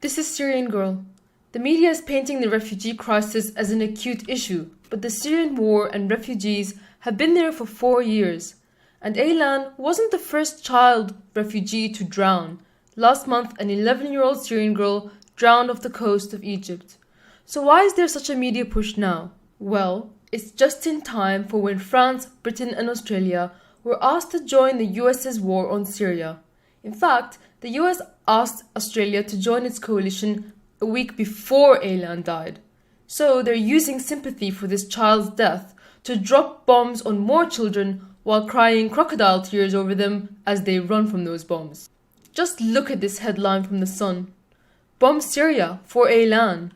This is Syrian Girl. The media is painting the refugee crisis as an acute issue, but the Syrian war and refugees have been there for 4 years. And Aylan wasn't the first child refugee to drown. Last month, an 11-year-old Syrian girl drowned off the coast of Egypt. So why is there such a media push now? Well, it's just in time for when France, Britain and Australia were asked to join the US's war on Syria. In fact, the US asked Australia to join its coalition a week before Aylan died. So they're using sympathy for this child's death to drop bombs on more children while crying crocodile tears over them as they run from those bombs. Just look at this headline from The Sun. Bomb Syria for Aylan.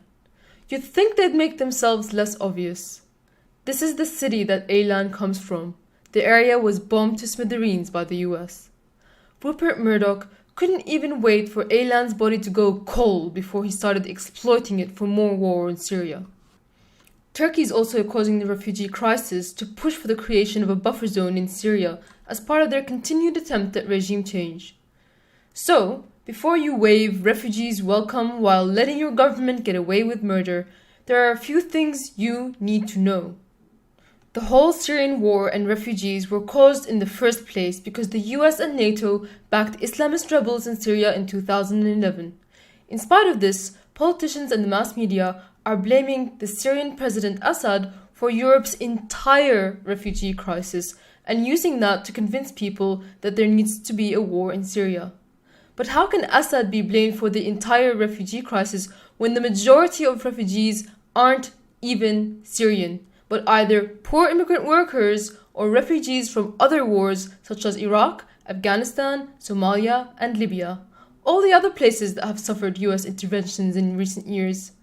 You'd think they'd make themselves less obvious. This is the city that Aylan comes from. The area was bombed to smithereens by the US. Rupert Murdoch couldn't even wait for Aylan's body to go cold before he started exploiting it for more war in Syria. Turkey is also causing the refugee crisis to push for the creation of a buffer zone in Syria as part of their continued attempt at regime change. So, before you wave refugees welcome while letting your government get away with murder, there are a few things you need to know. The whole Syrian war and refugees were caused in the first place because the US and NATO backed Islamist rebels in Syria in 2011. In spite of this, politicians and the mass media are blaming the Syrian President Assad for Europe's entire refugee crisis and using that to convince people that there needs to be a war in Syria. But how can Assad be blamed for the entire refugee crisis when the majority of refugees aren't even Syrian, but either poor immigrant workers or refugees from other wars such as Iraq, Afghanistan, Somalia, and Libya, all the other places that have suffered US interventions in recent years?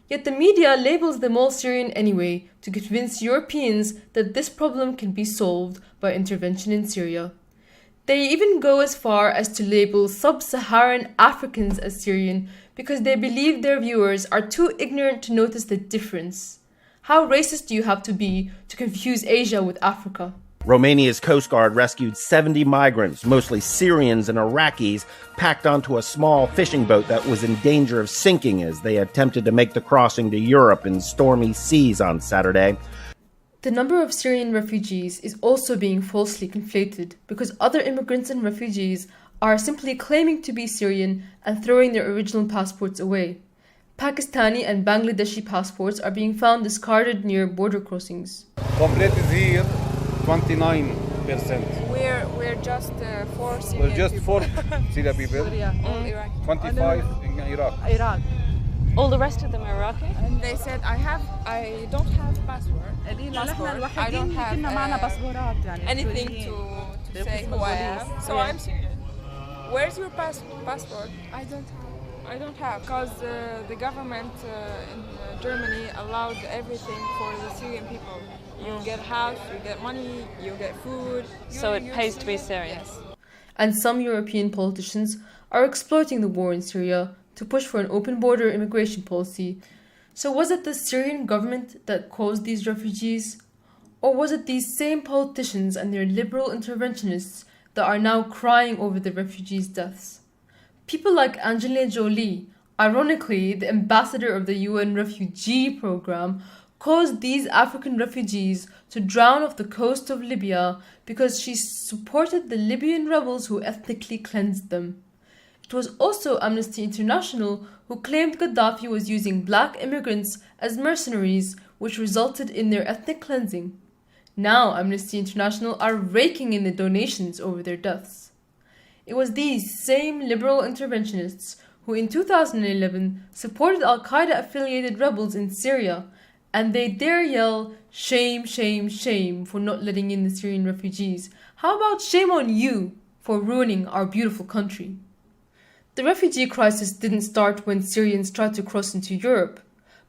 Yet the media labels them all Syrian anyway to convince Europeans that this problem can be solved by intervention in Syria. They even go as far as to label sub-Saharan Africans as Syrian because they believe their viewers are too ignorant to notice the difference. How racist do you have to be to confuse Asia with Africa? Romania's Coast Guard rescued 70 migrants, mostly Syrians and Iraqis, packed onto a small fishing boat that was in danger of sinking as they attempted to make the crossing to Europe in stormy seas on Saturday. The number of Syrian refugees is also being falsely conflated because other immigrants and refugees are simply claiming to be Syrian and throwing their original passports away. Pakistani and Bangladeshi passports are being found discarded near border crossings. Complete is here, 29%. We're just 4 Syrian We're just people. 4 Syrian people, All Iraqi. 25 in Iraq. Iraq. All the rest of them are Iraqi? And they said I don't have passport. I don't have anything to say who I am. So I'm Syrian. Where's your passport? I don't have, because the government in Germany allowed everything for the Syrian people. You get house, you get money, you get food. So it pays to be Syrian. Yes. And some European politicians are exploiting the war in Syria to push for an open border immigration policy. So was it the Syrian government that caused these refugees? Or was it these same politicians and their liberal interventionists that are now crying over the refugees' deaths? People like Angelina Jolie, ironically the ambassador of the UN refugee program, caused these African refugees to drown off the coast of Libya because she supported the Libyan rebels who ethnically cleansed them. It was also Amnesty International who claimed Gaddafi was using black immigrants as mercenaries, which resulted in their ethnic cleansing. Now Amnesty International are raking in the donations over their deaths. It was these same liberal interventionists who in 2011 supported al-Qaeda-affiliated rebels in Syria, and they dare yell, "Shame, shame, shame," for not letting in the Syrian refugees. How about shame on you for ruining our beautiful country? The refugee crisis didn't start when Syrians tried to cross into Europe,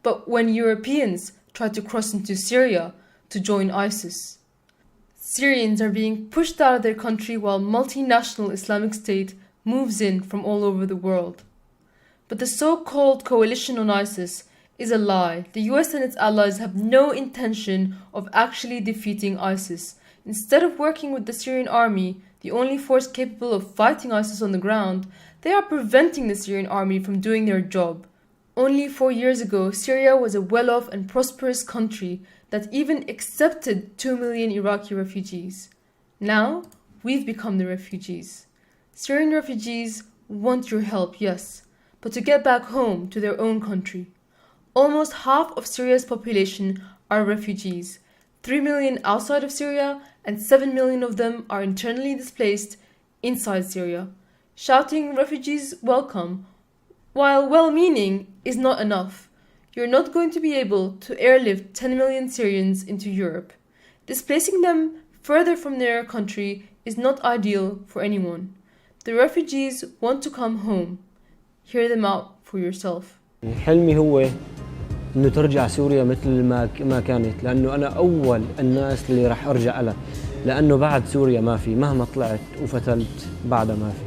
but when Europeans tried to cross into Syria to join ISIS. Syrians are being pushed out of their country while multinational Islamic State moves in from all over the world. But the so-called coalition on ISIS is a lie. The US and its allies have no intention of actually defeating ISIS. Instead of working with the Syrian army, the only force capable of fighting ISIS on the ground, they are preventing the Syrian army from doing their job. Only 4 years ago, Syria was a well-off and prosperous country that even accepted 2 million Iraqi refugees. Now, we've become the refugees. Syrian refugees want your help, yes, but to get back home to their own country. Almost half of Syria's population are refugees, 3 million outside of Syria, and 7 million of them are internally displaced inside Syria. Shouting refugees welcome, while well-meaning, is not enough. You're not going to be able to airlift 10 million Syrians into Europe. Displacing them further from their country is not ideal for anyone. The refugees want to come home. Hear them out for yourself. حلمي هو إنه ترجع سوريا مثل ما كانت، لأنه أنا أول الناس اللي راح أرجع لها، لأنه بعد سوريا ما في، مهما طلعت وفتلت بعدها ما في.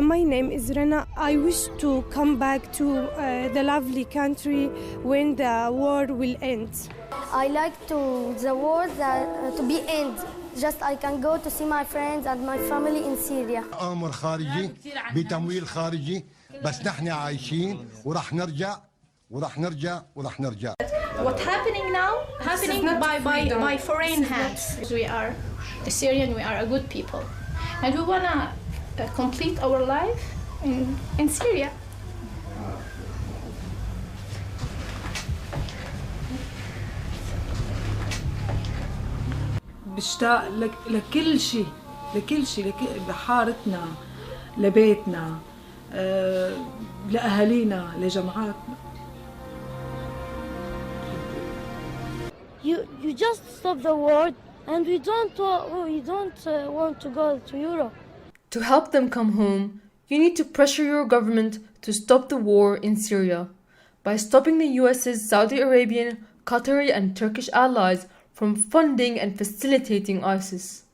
My name is Rena. I wish to come back to the lovely country when the war will end. I like the war to be end. Just I can go to see my friends and my family in Syria. أمر خارجي بتمويل خارجي بس نحن عايشين وراح نرجع. What's happening now? Happening by foreign hands. We are the Syrian. We are a good people, and we wanna complete our life in Syria. بشتاق لكل شيء لحارتنا، لبيتنا، لأهالينا، لجماعاتنا. You just stop the war, and we don't want to go to Europe. To help them come home, you need to pressure your government to stop the war in Syria by stopping the US's Saudi Arabian, Qatari and Turkish allies from funding and facilitating ISIS,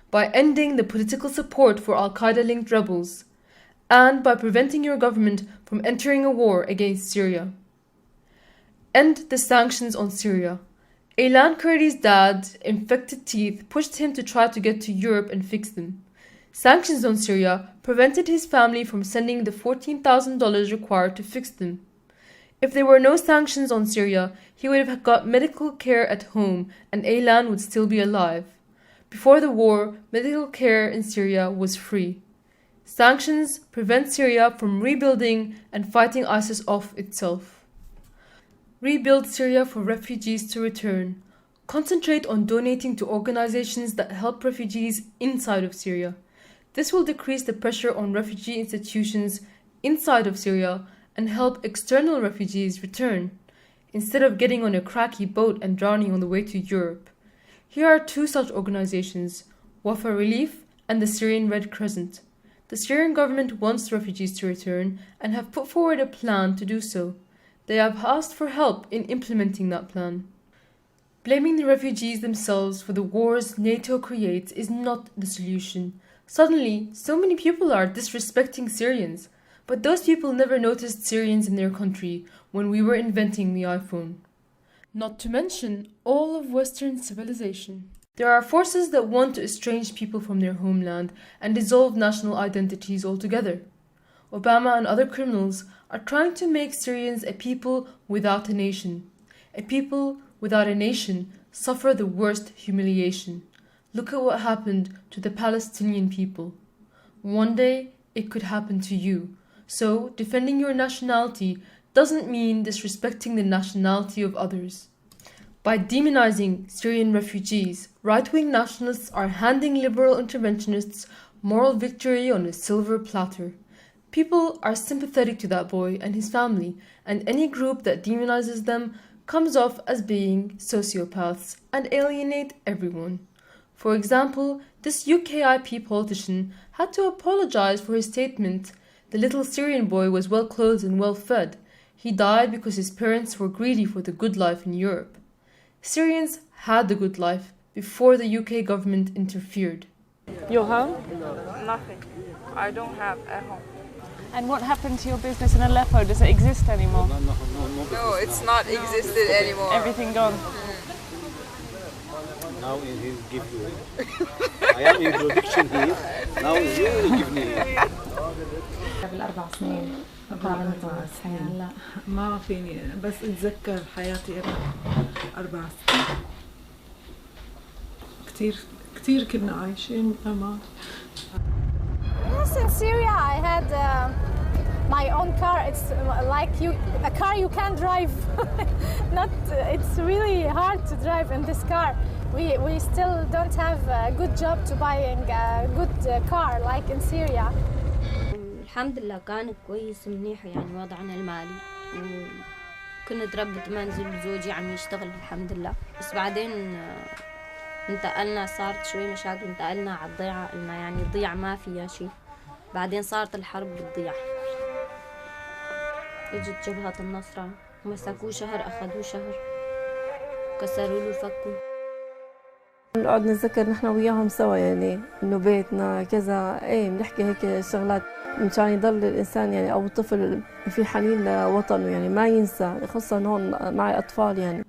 by ending the political support for Al-Qaeda-linked rebels, and by preventing your government from entering a war against Syria. End the sanctions on Syria. Aylan Kurdi's dad's infected teeth pushed him to try to get to Europe and fix them. Sanctions on Syria prevented his family from sending the $14,000 required to fix them. If there were no sanctions on Syria, he would have got medical care at home and Aylan would still be alive. Before the war, medical care in Syria was free. Sanctions prevent Syria from rebuilding and fighting ISIS off itself. Rebuild Syria for refugees to return. Concentrate on donating to organizations that help refugees inside of Syria. This will decrease the pressure on refugee institutions inside of Syria and help external refugees return, instead of getting on a cracky boat and drowning on the way to Europe. Here are two such organizations, Wafa Relief and the Syrian Red Crescent. The Syrian government wants refugees to return and have put forward a plan to do so. They have asked for help in implementing that plan. Blaming the refugees themselves for the wars NATO creates is not the solution. Suddenly, so many people are disrespecting Syrians, but those people never noticed Syrians in their country when we were inventing the iPhone. Not to mention all of Western civilization. There are forces that want to estrange people from their homeland and dissolve national identities altogether. Obama and other criminals are trying to make Syrians a people without a nation. A people without a nation suffer the worst humiliation. Look at what happened to the Palestinian people. One day, it could happen to you. So, defending your nationality doesn't mean disrespecting the nationality of others. By demonizing Syrian refugees, right-wing nationalists are handing liberal interventionists moral victory on a silver platter. People are sympathetic to that boy and his family, and any group that demonizes them comes off as being sociopaths and alienate everyone. For example, this UKIP politician had to apologize for his statement, "The little Syrian boy was well clothed and well fed. He died because his parents were greedy for the good life in Europe." Syrians had the good life before the UK government interfered. Your home? Nothing. I don't have a home. And what happened to your business in Aleppo? Does it exist anymore? No, it's not existed anymore. Everything gone? Now he'll give you. I am introduction here. Now you will give me. قبل 4 سنين. 4 سنين. لا ما فيني بس اتذكر حياتي 4 سنين. كتير كنا عايشين أمان. Yes, in Syria I had my own car. It's like a car you can't drive. It's really hard to drive in this car. We still don't have a good job to buying a good car like in Syria. الحمد لله كان كويس منيح يعني وضعنا المالي وكنت ربة منزل وزوجي عم يشتغل الحمد لله بس بعدين انتقلنا صارت شوي مشاكل انتقلنا على الضيعة قلنا يعني الضيعة ما فيها شيء بعدين صارت الحرب بالضيعة اجت جبهة النصرة مسكوه شهر أخذوه شهر كسروا له فكوا نقعد نتذكر نحن وياهم سوا يعني انه بيتنا كذا بنحكي هيك شغلات مشان يضل الانسان يعني او الطفل في حنين لوطنه يعني ما ينسى خاصة هون معي اطفال يعني.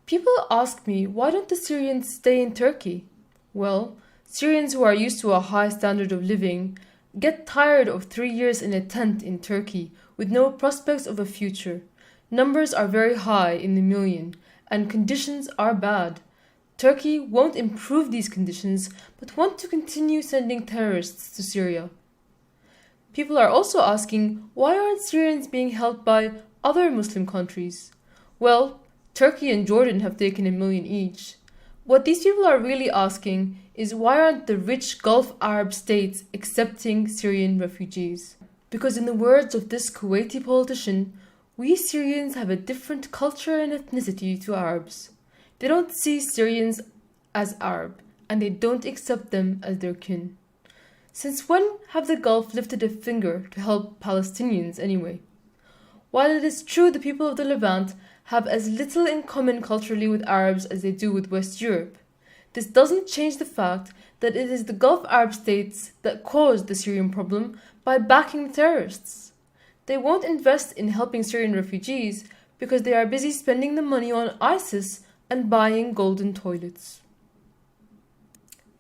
People ask me, why don't the Syrians stay in Turkey? Well, Syrians who are used to a high standard of living get tired of 3 years in a tent in Turkey with no prospects of a future. Numbers are very high in the million and conditions are bad. Turkey won't improve these conditions but want to continue sending terrorists to Syria. People are also asking, why aren't Syrians being helped by other Muslim countries? Well, Turkey and Jordan have taken 1 million each. What these people are really asking is why aren't the rich Gulf Arab states accepting Syrian refugees? Because in the words of this Kuwaiti politician, we Syrians have a different culture and ethnicity to Arabs. They don't see Syrians as Arab, and they don't accept them as their kin. Since when have the Gulf lifted a finger to help Palestinians anyway? While it is true the people of the Levant have as little in common culturally with Arabs as they do with West Europe, this doesn't change the fact that it is the Gulf Arab states that caused the Syrian problem by backing the terrorists. They won't invest in helping Syrian refugees because they are busy spending the money on ISIS and buying golden toilets.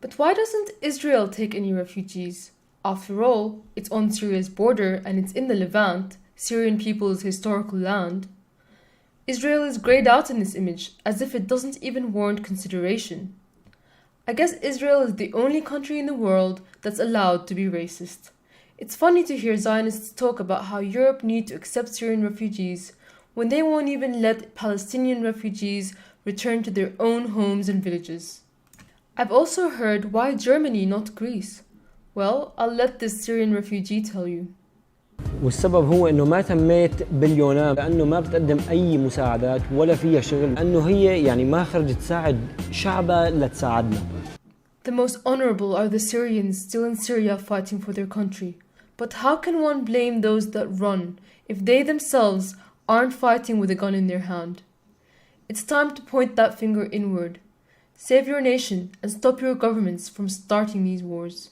But why doesn't Israel take any refugees? After all, it's on Syria's border and it's in the Levant, Syrian people's historical land. Israel is grayed out in this image, as if it doesn't even warrant consideration. I guess Israel is the only country in the world that's allowed to be racist. It's funny to hear Zionists talk about how Europe needs to accept Syrian refugees when they won't even let Palestinian refugees return to their own homes and villages. I've also heard, why Germany, not Greece? Well, I'll let this Syrian refugee tell you. والسبب هو انه ما تميت باليونان لانه ما بتقدم اي مساعدات ولا فيها شغل لانه هي يعني ما خرجت تساعد شعبها لتساعدنا. The most honorable are the Syrians still in Syria fighting for their country. But how can one blame those that run if they themselves aren't fighting with a gun in their hand? It's time to point that finger inward. Save your nation and stop your governments from starting these wars.